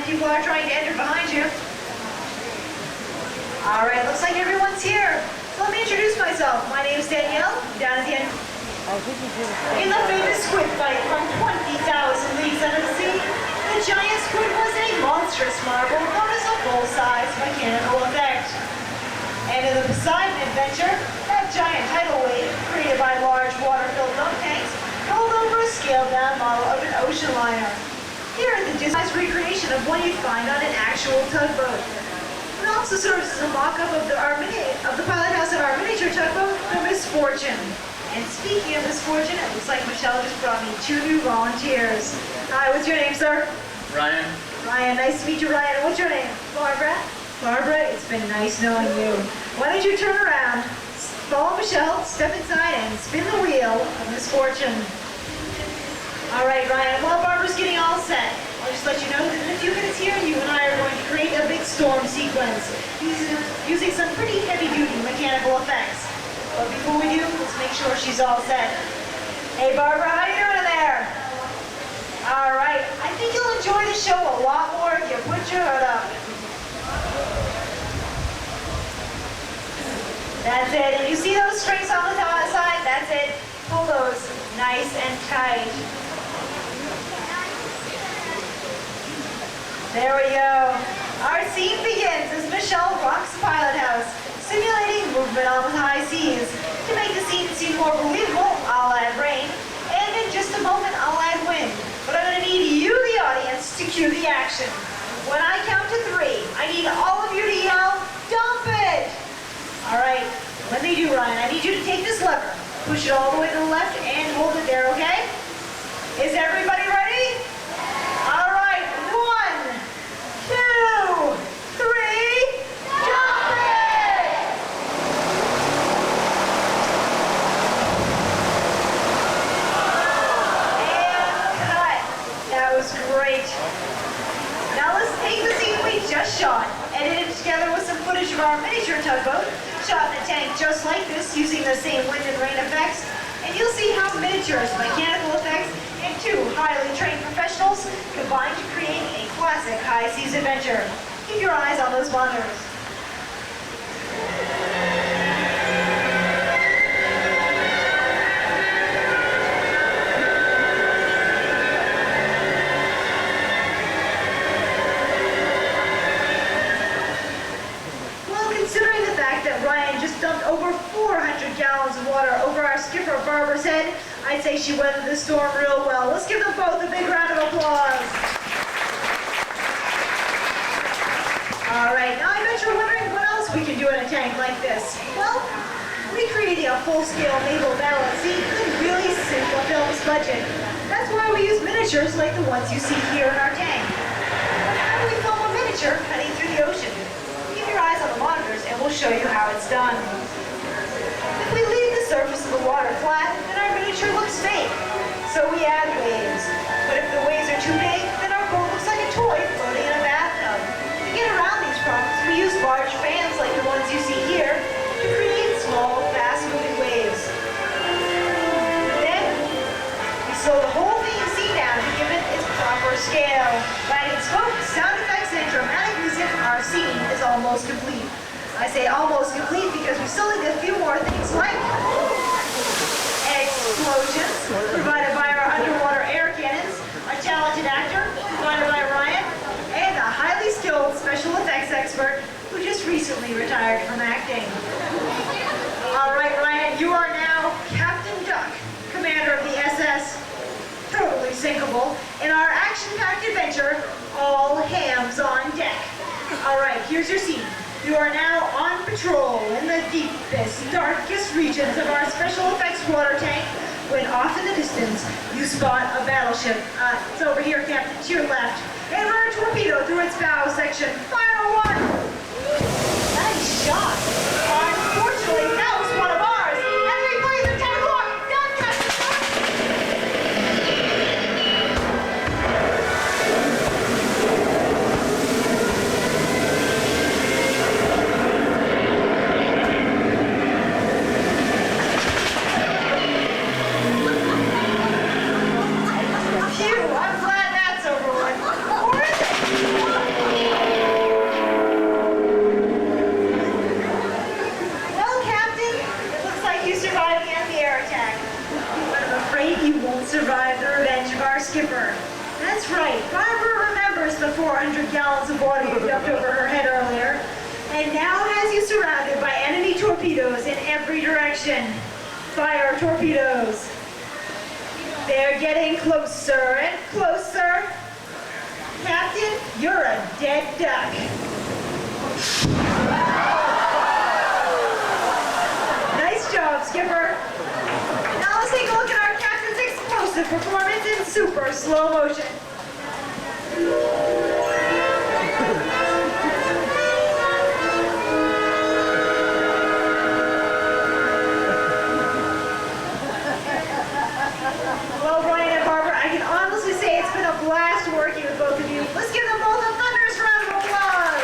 people are trying to enter behind you. All right, looks like everyone's here. So let me introduce myself. My name is Danielle, down at the end. In the famous squid fight from 20,000 leagues under the sea, the giant squid was a monstrous marble known as a full-size mechanical effect. And in the Poseidon adventure, that giant tidal wave, created by large water-filled dunk tanks, rolled over a scaled-down model of an ocean liner. Here is the Disney's recreation of one you'd find on an actual tugboat. It also serves as a mock-up of the pilot house of our miniature tugboat, the Misfortune. And speaking of Misfortune, it looks like Michelle just brought me 2 new volunteers. Hi, what's your name, sir? Ryan. Ryan, nice to meet you, Ryan. What's your name? Barbara. Barbara, it's been nice knowing you. Why don't you turn around, follow Michelle, step inside, and spin the wheel of Misfortune. All right, Ryan, while Barbara's getting all set, I'll just let you know that in a few minutes here, you and I are going to create a big storm sequence using some pretty heavy-duty mechanical effects. But before we do, let's make sure she's all set. Hey, Barbara, how you doing in there? All right, I think you'll enjoy the show a lot more if you put your hood up. That's it. And you see those strings on the side? That's it. Pull those nice and tight. There we go. Our scene begins as Michelle rocks the pilot house, simulating movement on the high seas. To make the scene seem more believable, I'll add rain, and in just a moment I'll add wind. But I'm going to need you, the audience, to cue the action. When I count to 3, I need all of you to yell, "Dump it!" All right, let me do, Ryan. I need you to take this lever, push it all the way to the left, and hold it there, okay? Is everybody ready? All right, 1, 2, 3, dump it! And cut. That was great. Now let's take the scene we just shot, edit it together with some footage of our miniature tugboat, shot in a tank just like this using the same wind and rain effects, and you'll see how miniatures, mechanical effects, and 2 highly trained professionals combine to create a classic high seas adventure. Keep your eyes on those monitors. Ryan just dumped over 400 gallons of water over our skipper Barbara's head. I'd say she weathered the storm real well. Let's give them both a big round of applause. All right, now I bet you're wondering what else we can do in a tank like this. Well, recreating a full-scale naval battle at sea could really sink a film's budget. That's why we use miniatures like the ones you see here in our tank. But how do we film a miniature heading through the ocean? Your eyes on the monitors and we'll show you how it's done. If we leave the surface of the water flat, then our miniature looks fake. So we add waves. But if the waves are too big, then our boat looks like a toy floating in a bathtub. To get around these problems, we use large fans like the ones you see here to create small, fast-moving waves. Then, we slow the whole thing you see down to give it its proper scale. Lighting, smoke, sound effects, and dramatic music, our scene is almost complete. I say almost complete because we still need a few more things like explosions, provided by our underwater air cannons, a talented actor, provided by Ryan, and a highly skilled special effects expert who just recently retired from acting. All right, Ryan, you are now Captain Duck, commander of the SS, totally sinkable, in our action-packed adventure, All Hands on Deck. All right, here's your scene. You are now on patrol in the deepest, darkest regions of our special effects water tank when off in the distance you spot a battleship. It's over here, Captain, to your left. And run a torpedo through its bow section. Fire one! Nice shot. Unfortunately, that was one of ours. Enemy planes attack lock. Done, Captain. Phew, I'm glad that's over with. Or is it? 400 gallons of water you dumped over her head earlier, and now has you surrounded by enemy torpedoes in every direction. Fire torpedoes. They're getting closer and closer. Captain, you're a dead duck. Nice job, Skipper. Now let's take a look at our captain's explosive performance in super slow motion. Well, Brian and Barbara, I can honestly say it's been a blast working with both of you. Let's give them both a thunderous round of applause.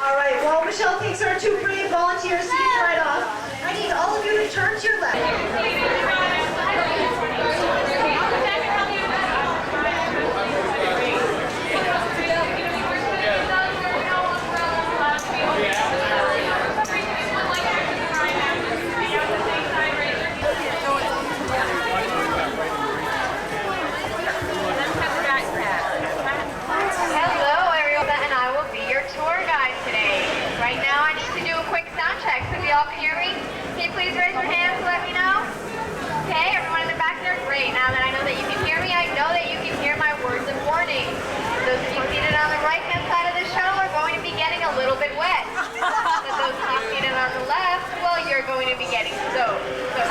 All right, while Michelle takes our two brave volunteers to get right off, I need all of you to turn to your left. Y'all can hear me? Can you please raise your hands to let me know? Okay, everyone in the back there, great. Now that I know that you can hear me, I know that you can hear my words of warning. Those of you seated on the right-hand side of the shuttle are going to be getting a little bit wet. But those of you seated on the left, well, you're going to be getting soaked. So,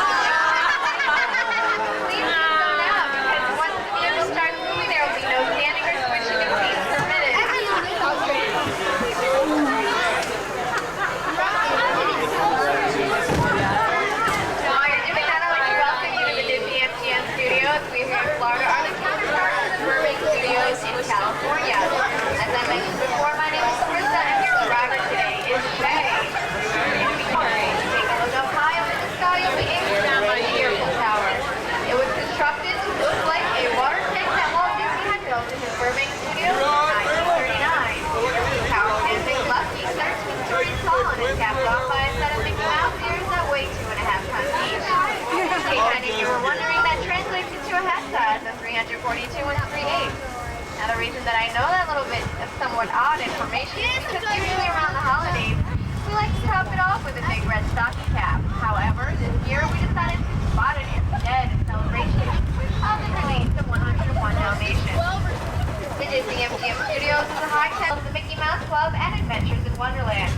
please do so now, because once the vehicle starts moving, there will be no standing or switching of seats permitted. We here in Florida are the counterparts of the Burbank Studios in California. As I mentioned before, my name is Krista and your driver today is Shay. Take a look up high up in the sky, you'll be able to down by the Eiffel Tower. It was constructed to look like a water tank that Walt Disney had built in his Burbank Studios in 1939. The tower stands a lofty 13 stories tall and is capped off by a set of Mickey Mouse ears that weigh 2.5 tons each. And if you were wondering, that translates into a hat size of 342 3/8. Now the reason that I know that little bit of somewhat odd information is because usually around the holidays, we like to top it off with a big red stocking cap. However, this year we decided to spot it instead in celebration of the release of 101 Dalmatians. The Disney MGM Studios is a high-tech of the Mickey Mouse Club and Adventures in Wonderland.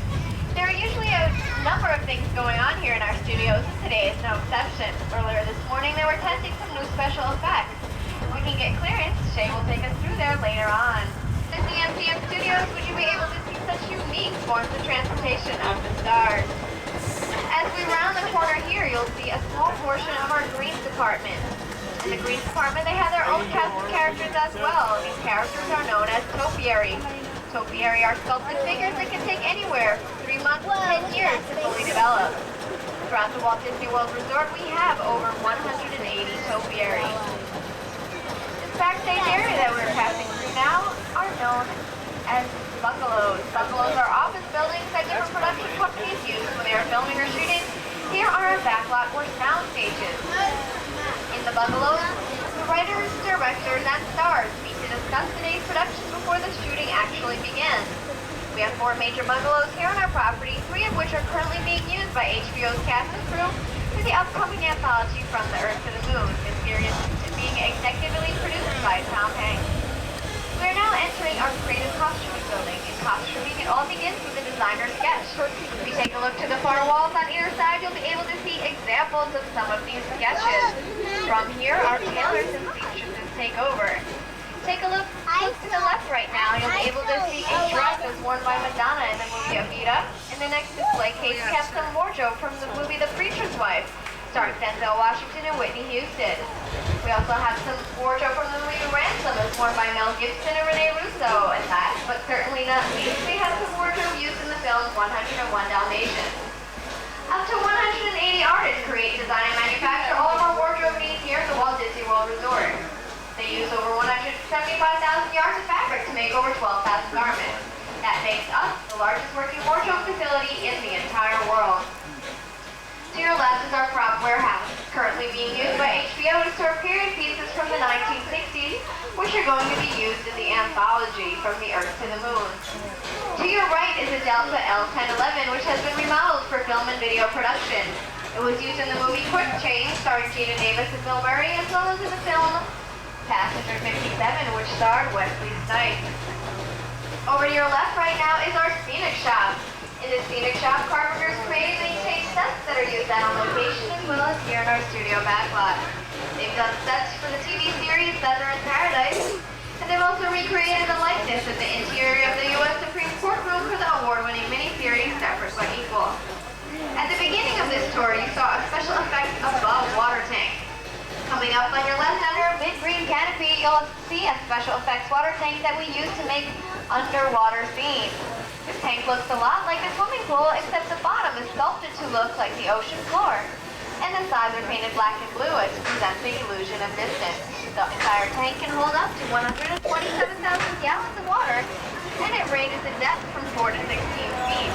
There are usually a number of things going on here in our studios, and today is no exception. Earlier this morning, they were testing some new special effects. If we can get clearance, Shay will take us through there later on. At the MGM Studios, would you be able to see such unique forms of transportation of the stars? As we round the corner here, you'll see a small portion of our greens department. In the greens department, they have their own cast of characters as well. These characters are known as topiary. Topiary are sculpted figures that can take anywhere from 3 months to 10 years to fully develop. Throughout the Walt Disney World Resort, we have over 180 topiary. In fact, the area that we're passing through now are known as bungalows. Bungalows are office buildings that different production companies use when they are filming or shooting. Here are our backlot or sound stages. In the bungalows, the writers, directors, and stars meet to discuss today's production before the shooting actually begins. We have 4 major bungalows here on our property, 3 of which are currently being used by HBO's cast and crew for the upcoming anthology From the Earth to the Moon, mysterious being executively produced by Tom Hanks. We are now entering our creative costuming building. In costuming, it all begins with a designer sketch. If you take a look to the far walls on either side, you'll be able to see examples of some of these sketches. From here, our tailors and seamstresses take over. Take a look to the left right now. You'll be able to see a dress that's worn by Madonna in the movie Evita. In the next display case, we have some wardrobe from the movie The Preacher's Wife, starring Denzel Washington and Whitney Houston. We also have some wardrobe from the movie Ransom, as worn by Mel Gibson and Rene Russo. And last, but certainly not least, we have some wardrobe used in the film 101 Dalmatians. Up to 180 artists create, design, and manufacture all of our wardrobe needs here at the Walt Disney World Resort. They use over 175,000 yards of fabric to make over 12,000 garments. That makes us the largest working wardrobe facility in the entire world. To your left is our prop warehouse. Currently currently being used by HBO to store period pieces from the 1960s, which are going to be used in the anthology From the Earth to the Moon. To your right is a Delta L1011, which has been remodeled for film and video production. It was used in the movie Quick Change, starring Gina Davis and Bill Murray, as well as in the film Passenger 57, which starred Wesley Snipes. Over to your left right now is our scenic shop. In the scenic shop, carpenters create and maintain sets that are used out on location as well as here in our studio backlot. They've done sets for the TV series Moteurs Action, and they've also recreated the likeness of the interior of the U.S. Supreme Court room for the award-winning miniseries Separate but Equal. At the beginning of this tour, you saw a special effects above water tank. Coming up on your left under a mid-green canopy, you'll see a special effects water tank that we use to make underwater scenes. This tank looks a lot like a swimming pool, except the bottom is sculpted to look like the ocean floor. And the sides are painted black and blue to present the illusion of distance. The entire tank can hold up to 127,000 gallons of water, and it ranges in depth from 4 to 16 feet.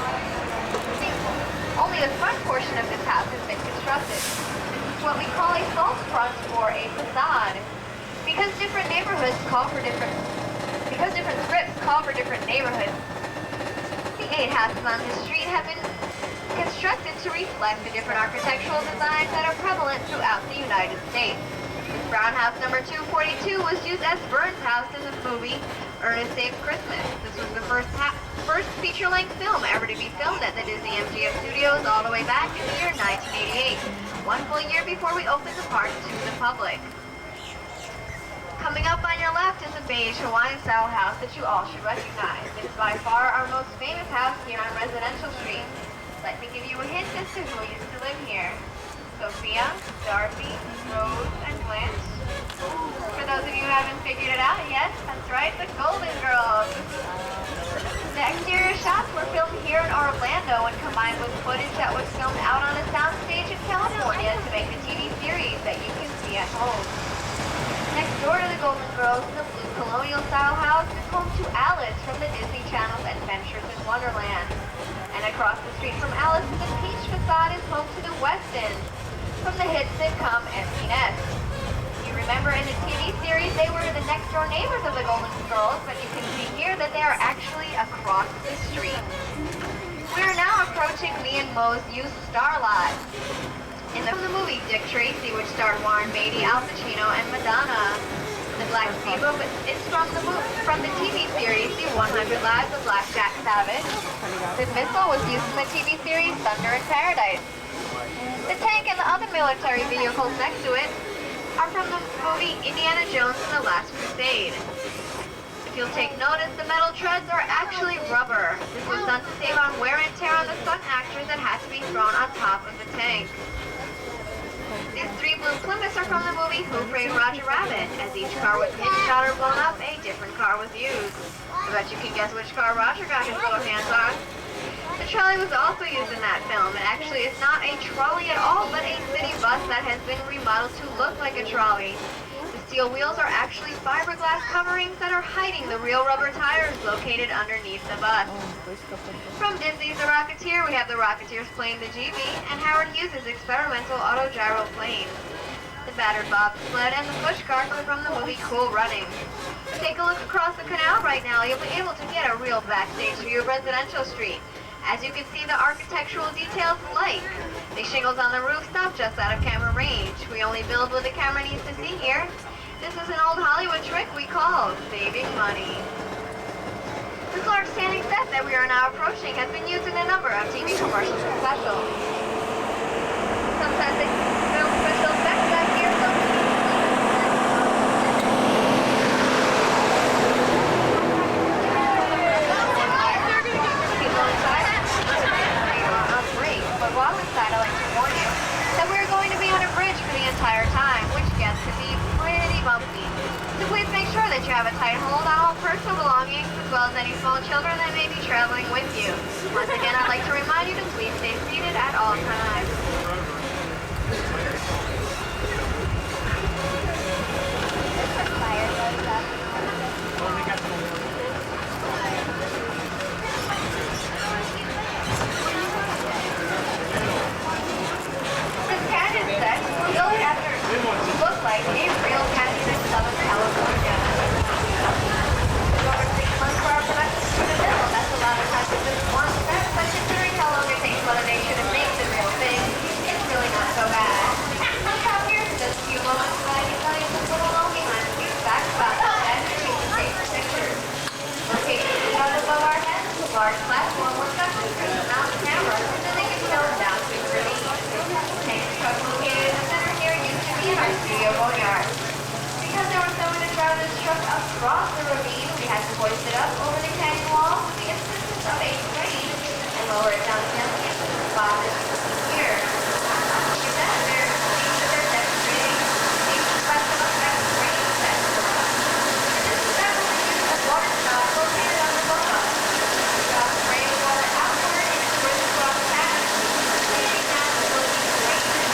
Only the front portion of this house has been constructed. This is what we call a false front or a facade. Because different scripts call for different neighborhoods, the 8 houses on this street have been constructed to reflect the different architectural designs that are prevalent throughout the United States. Brown House number 242 was used as Burns' house in the movie Ernest Saves Christmas. This was the first feature-length film ever to be filmed at the Disney MGM Studios all the way back in the year 1988, one full year before we opened the park to the public. Coming up on your left is a beige Hawaiian-style house that you all should recognize. It is by far our most famous house here on Residential Street. Let me give you a hint as to who used to live here. Sophia, Dorothy, Rose, and Blanche. For those of you who haven't figured it out, yes, that's right, the Golden Girls. The exterior shots were filmed here in Orlando and combined with footage that was filmed out on a soundstage in California to make the TV series that you can see at home. Next door to the Golden Girls is the blue colonial-style house is home to Alice from the Disney Channel's Adventures in Wonderland. And across the street from Alice, the peach facade is home to the Westons from the hit sitcom Empty Nest. You remember in the TV series they were the next-door neighbors of the Golden Girls, but you can see here that they are actually across the street. We are now approaching me and Mo's used Star Lot. From the movie Dick Tracy, which starred Warren Beatty, Al Pacino, and Madonna. The Black Steamboat is from the TV series The 100 Lives of Black Jack Savage. The missile was used in the TV series Thunder in Paradise. The tank and the other military vehicles next to it are from the movie Indiana Jones and the Last Crusade. If you'll take notice, the metal treads are actually rubber. This was done to save on wear and tear on the stunt actors that had to be thrown on top of the tank. These 3 blue Plymouths are from the movie Who Framed Roger Rabbit. As each car was hit, shot, or blown up, a different car was used. I bet you can guess which car Roger got his little hands on. The trolley was also used in that film. It actually is not a trolley at all, but a city bus that has been remodeled to look like a trolley. The steel wheels are actually fiberglass coverings that are hiding the real rubber tires located underneath the bus. From Disney's The Rocketeer, we have the Rocketeers plane the GB and Howard Hughes' experimental autogyro plane. The battered bobsled and the pushcart are from the movie Cool Runnings. Take a look across the canal right now. You'll be able to get a real backstage view of Residential Street. As you can see, the architectural details like the shingles on the roof stop just out of camera range. We only build what the camera needs to see here. This is an old Hollywood trick we call saving money. This large standing set that we are now approaching has been used in a number of TV commercials and specials. Sometimes they film special effects back here, but while inside, I like to warn you that we're going to be on a bridge for the entire time, which gets to be pretty bumpy. So please make sure that you have a tight hold on all personal belongings, as well as any small children that may be traveling with you. Once again, I'd like to remind you to please stay seated at all times. across the ravine, we had to hoist it up over the canyon wall with the assistance of a crane and lower it down gently into the spot that you see here. After that, they're seeing that they're demonstrating a special effect crane set. And this is actually used as water spout located on the boat house. Draw the spray of water outward and it squirts across the path, creating that ability to rain.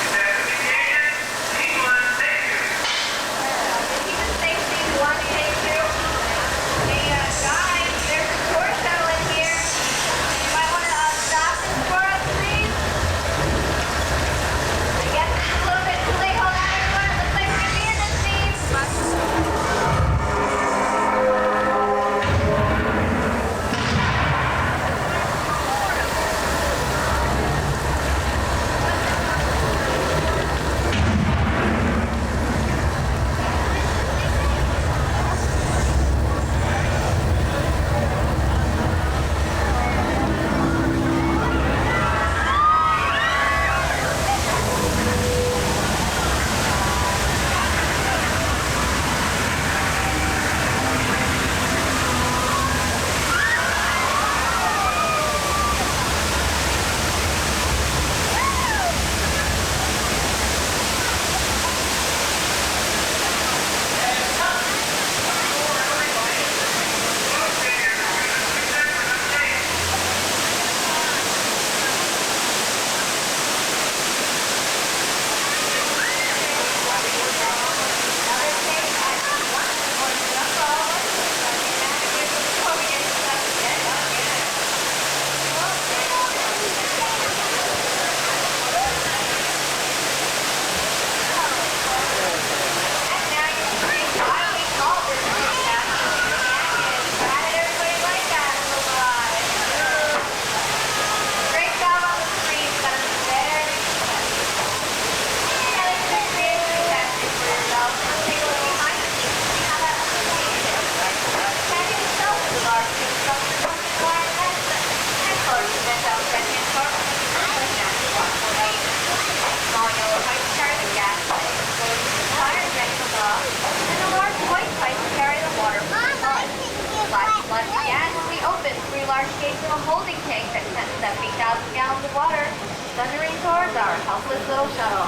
Helpless little shuttle.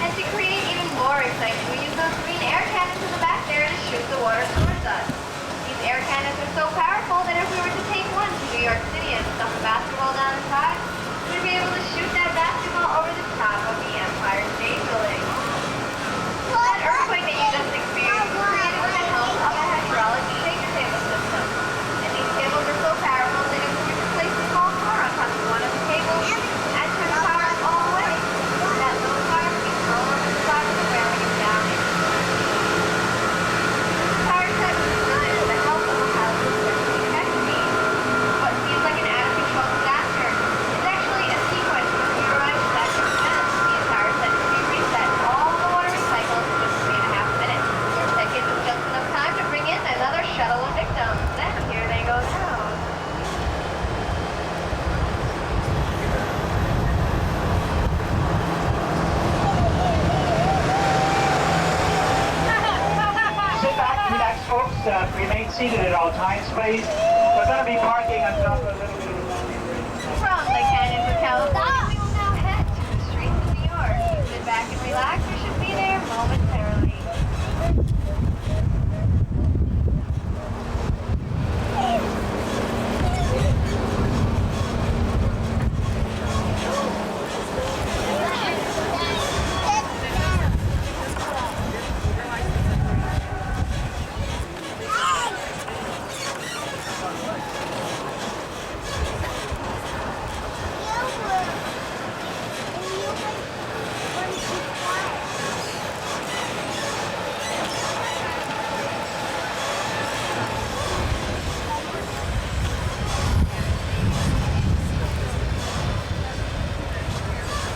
And to create even more excitement, we use those green air cannons in the back there to shoot the water towards us. These air cannons are so powerful that if we were to take one to New York City and stuff a basketball down inside, we'd be able to shoot that basketball over the top of the Empire State Building. That earthquake that you just experienced was created with the help of a hydraulic shaker table system. And these tables are so powerful that if we were to place a small car on top of one of the tables and turn the power all the way, that little car would be thrown over the side of the railing and down into the sea. The power set was designed with the help of a pilot system technique. What seems like an out-of-control disaster is actually a sequence of computerized steps and events. The entire set can be reset, all the water recycled in just 3.5 minutes. That gives us just enough time to bring in another shuttle of victims. Then here they go down. Sit back, relax, folks. Remain seated at all times, please. We're going to be parking on top of a little bit of a laundry room. From the canyons of California, we will now head to the streets of New York. Sit back and relax. We should be there momentarily.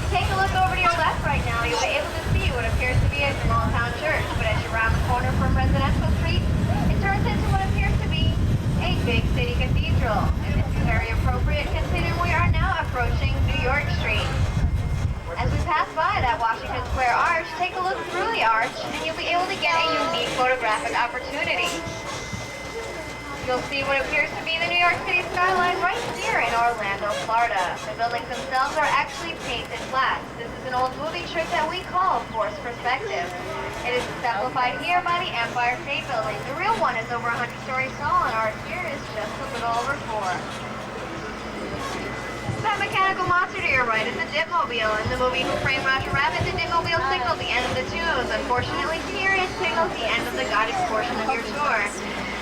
Take a look over to your left right now. You'll be able to see what appears to be a small town church, but as you round the corner from Residential Street, it turns into what appears to be a big city cathedral. And this is very appropriate considering we are now approaching New York Street. As we pass by that Washington Square arch, take a look through the arch and you'll be able to get a unique photographic opportunity. You'll see what appears to be the New York City skyline right here in Orlando, Florida. The buildings themselves are actually painted glass. This is an old movie trick that we call forced perspective. It is exemplified here by the Empire State Building. The real one is over 100 stories tall, and ours here is just a little over 4. That mechanical monster to your right is a dipmobile. In the movie Who Framed Roger Rabbit, the dipmobile signaled the end of the tunes. Unfortunately, here it signals the end of the guided portion of your tour.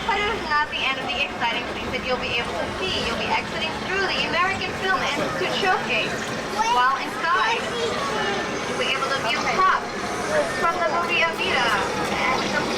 But it is not the end of the exciting things that you'll be able to see. You'll be exiting through the American Film Institute showcase. While inside, you'll be able to view props from the movie Evita and some